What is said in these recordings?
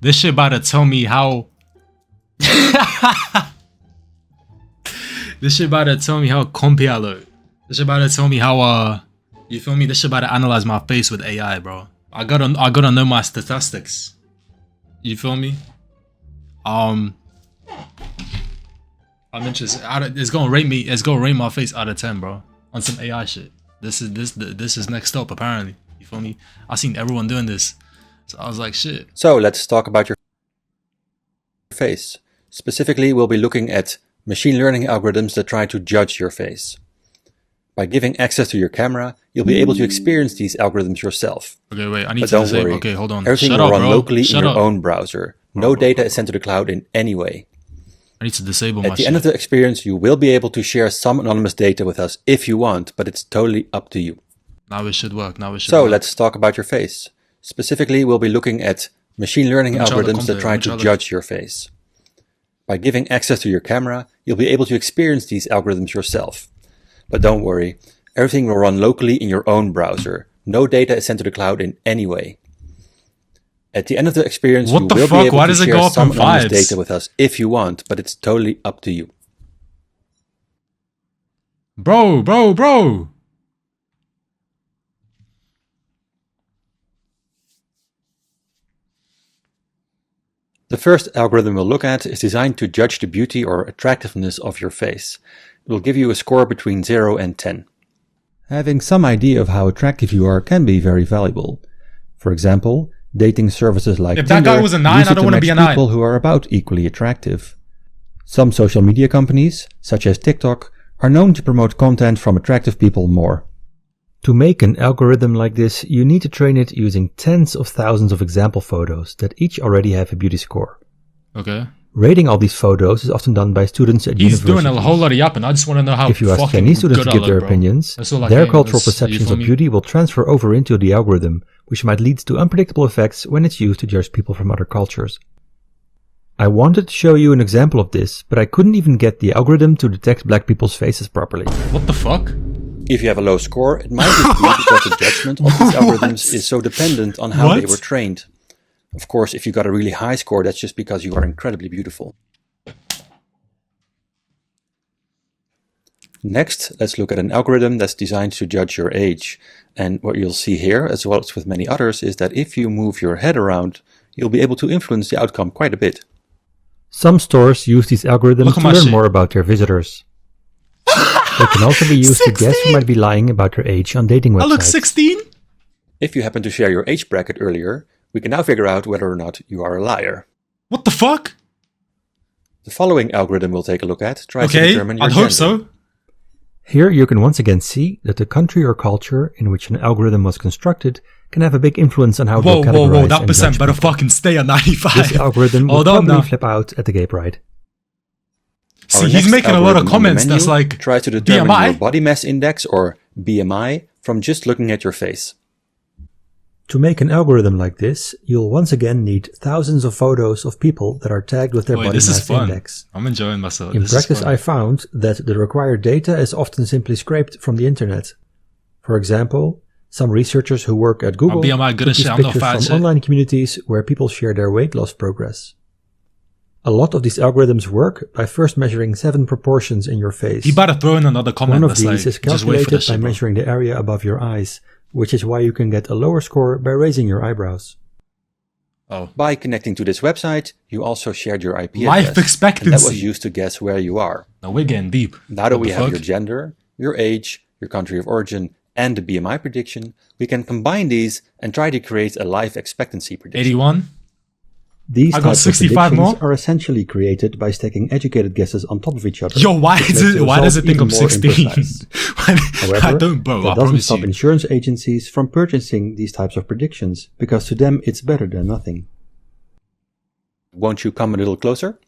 This shit about to tell me how. This shit about to tell me how compy I look. This shit about to tell me how you feel me? This shit about to analyze my face with AI, bro. I gotta know my statistics. You feel me? I'm interested. It's gonna rate me. It's gonna rate my face out of 10, bro. On some AI shit. This is next up apparently. You feel me? I seen everyone doing this, so I was like, shit. So let's talk about your face. Specifically, we'll be looking at machine learning algorithms that try to judge your face. By giving access to your camera, you'll be able to experience these algorithms yourself. Okay, wait. I need But to don't disable. worry. Okay, hold on. Everything Shut will up, run bro. locally Shut in your up. own browser. No data is sent to the cloud in any way. I need to disable my At the shit. end of the experience, you will be able to share some anonymous data with us if you want, but it's totally up to you. Now it should work. So let's talk about your face. Specifically, we'll be looking at machine learning algorithms that try to judge your face. By giving access to your camera, you'll be able to experience these algorithms yourself. But don't worry, everything will run locally in your own browser. No data is sent to the cloud in any way. At the end of the experience, you will be able to share some anonymous data with us if you want, but it's totally up to you. Bro. The first algorithm we'll look at is designed to judge the beauty or attractiveness of your face. It will give you a score between 0 and 10. Having some idea of how attractive you are can be very valuable. For example, dating services like If Tinder that guy was a 9, use I it don't to want to be match a 9. people who are about equally attractive. Some social media companies, such as TikTok, are known to promote content from attractive people more. To make an algorithm like this, you need to train it using tens of thousands of example photos that each already have a beauty score. Okay. Rating all these photos is often done by students at He's universities. doing a whole lot of yapping. I just want to know how If you ask fucking Chinese students good to give I their look, bro. opinions, That's all I their came. cultural That's- you perceptions feel of me? beauty will transfer over into the algorithm, which might lead to unpredictable effects when it's used to judge people from other cultures. I wanted to show you an example of this, but I couldn't even get the algorithm to detect black people's faces properly. What the fuck? If you have a low score, it might just be because the judgment of these algorithms is so dependent on how they What? were trained. Of course, if you got a really high score, that's just because you are incredibly beautiful. Next, let's look at an algorithm that's designed to judge your age. And what you'll see here, as well as with many others, is that if you move your head around, you'll be able to influence the outcome quite a bit. Some stores use these algorithms to learn more about their visitors. They can also be used to guess who might be lying about their age on dating websites. I look 16? If you happen to share your age bracket earlier, we can now figure out whether or not you are a liar. What the fuck? The following algorithm we'll take a look at tries to Okay, determine your I'd gender. hope so. Here you can once again see that the country or culture in which an algorithm was constructed can have a big influence on how Whoa, they'll categorize whoa, that and percent judge better people. fucking stay at 95. This algorithm will Hold on probably now. flip out at the gay pride. See, Our he's next making a lot of algorithm on the comments menu that's like tries to determine BMI. your body mass index or BMI from just looking at your face. To make an algorithm like this, you'll once again need thousands of photos of people that are tagged with their Wait, body this is mass fun. index. I'm enjoying myself. In This practice, is fun. I found that the required data is often simply scraped from the internet. For example, some researchers who work at Google My BMI good took as shit. these I'm not pictures fat from shit. online communities where people share their weight loss progress. A lot of these algorithms work by first measuring 7 proportions in your face. He better throw in another comment. One of that's these like, is just wait for calculated this by shit, bro. measuring the area above your eyes, which is why you can get a lower score by raising your eyebrows. Oh. By connecting to this website, you also shared your IP Life address, expectancy. and that was used to guess where you are. Now we're getting deep. Now that What we the have fuck? your gender, your age, your country of origin, and the BMI prediction, we can combine these and try to create a life expectancy prediction. 81? These I got types 65 of predictions more? are essentially created by stacking educated guesses on top of each other. Yo, why which is makes it? the Why does result it think I'm even more 16? imprecise. I However, don't, bro. that I doesn't promise stop you. insurance agencies from purchasing these types of predictions, because to them it's better than nothing. Won't you come a little closer?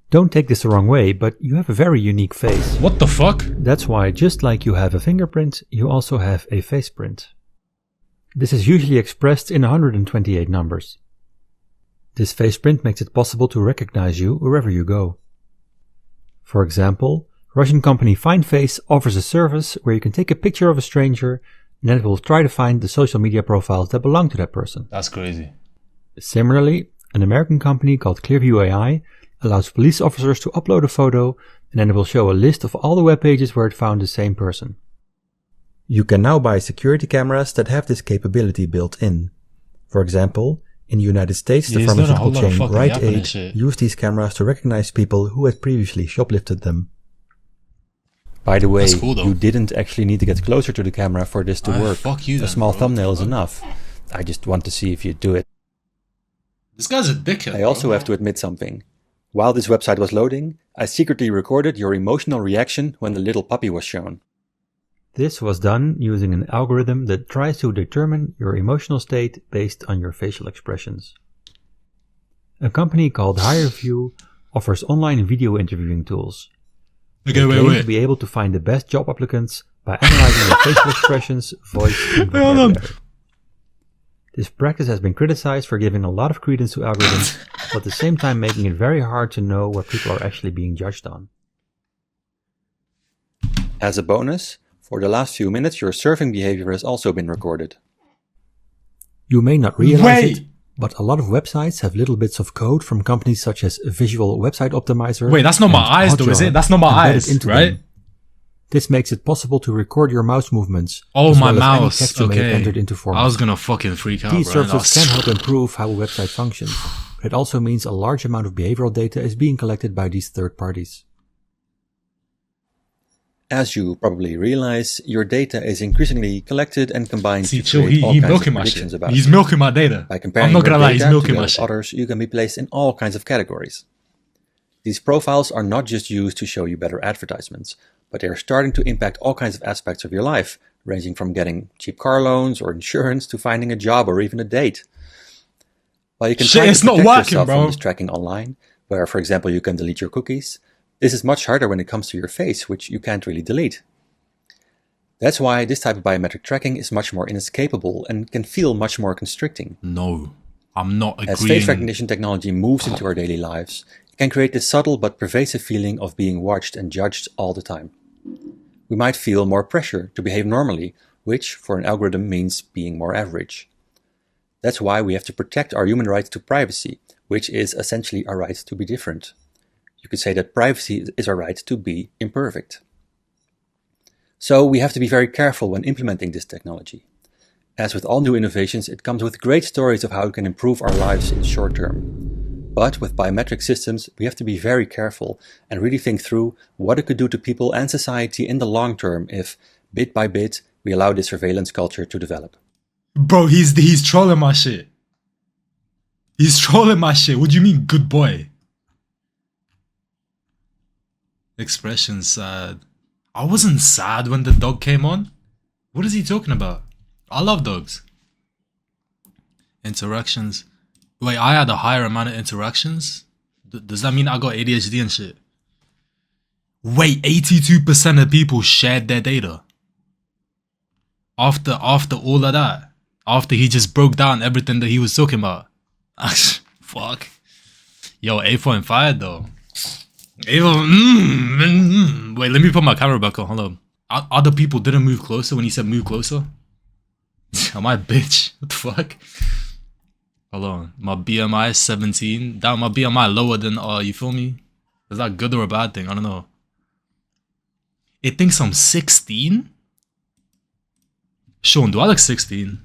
Don't take this the wrong way, but you have a very unique face. What the fuck? That's why, just like you have a fingerprint, you also have a face print. This is usually expressed in 128 numbers. This face print makes it possible to recognize you wherever you go. For example, Russian company FindFace offers a service where you can take a picture of a stranger and then it will try to find the social media profiles that belong to that person. That's crazy. Similarly, an American company called Clearview AI allows police officers to upload a photo and then it will show a list of all the web pages where it found the same person. You can now buy security cameras that have this capability built in. For example, in the United States, the pharmaceutical chain Rite Aid used these cameras to recognize people who had previously shoplifted them. By the way, cool, you didn't actually need to get closer to the camera for this to work. A small thumbnail is enough. I just want to see if you do it. This guy's a dickhead. I also have to admit something. While this website was loading, I secretly recorded your emotional reaction when the little puppy was shown. This was done using an algorithm that tries to determine your emotional state based on your facial expressions. A company called HireVue offers online video interviewing tools. Okay, wait. To be able to find the best job applicants by analyzing your facial expressions, voice, and vocabulary. This practice has been criticized for giving a lot of credence to algorithms, but at the same time making it very hard to know what people are actually being judged on. As a bonus, for the last few minutes your surfing behavior has also been recorded. You may not realize it, but a lot of websites have little bits of code from companies such as Visual Website Optimizer. Wait, that's not my eyes though, is it? That's not my eyes, right? This makes it possible to record your mouse movements. Oh, my mouse. Text you may have entered into format. I was gonna fucking freak out. These services can help improve how a website functions. It also means a large amount of behavioral data is being collected by these third parties. As you probably realize, your data is increasingly collected and combined to create all kinds of predictions about you. He's milking my data. By comparing your data to those others, you can be placed in all kinds of categories. These profiles are not just used to show you better advertisements, but they are starting to impact all kinds of aspects of your life, ranging from getting cheap car loans or insurance to finding a job or even a date. While you can try to protect yourself from this tracking online, where, for example, you can delete your cookies, this is much harder when it comes to your face, which you can't really delete. That's why this type of biometric tracking is much more inescapable and can feel much more constricting. No, I'm not agreeing. As face recognition technology moves into our daily lives, it can create this subtle but pervasive feeling of being watched and judged all the time. We might feel more pressure to behave normally, which for an algorithm means being more average. That's why we have to protect our human right to privacy, which is essentially our right to be different. You could say that privacy is our right to be imperfect. So we have to be very careful when implementing this technology. As with all new innovations, it comes with great stories of how it can improve our lives in the short term. But with biometric systems, we have to be very careful and really think through what it could do to people and society in the long term if, bit by bit, we allow this surveillance culture to develop. Bro, he's trolling my shit. He's trolling my shit. What do you mean, good boy? Expression sad. I wasn't sad when the dog came on. What is he talking about? I love dogs. Interactions. Wait, I had a higher amount of interactions? Does that mean I got ADHD and shit? Wait, 82% of people shared their data. After all of that. After he just broke down everything that he was talking about. Fuck. Yo, 8.5 though. Wait, let me put my camera back on. Hold on. Other people didn't move closer when he said move closer? Am I a bitch? What the fuck? Hold on. My BMI is 17. Damn, my BMI lower than, you feel me? Is that good or a bad thing? I don't know. It thinks I'm 16? Sean, do I look 16?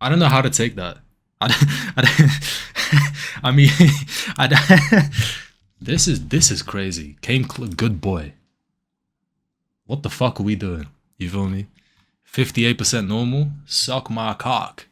I don't know how to take that. I mean, This is crazy. Good boy. What the fuck are we doing? You feel me? 58% normal? Suck my cock.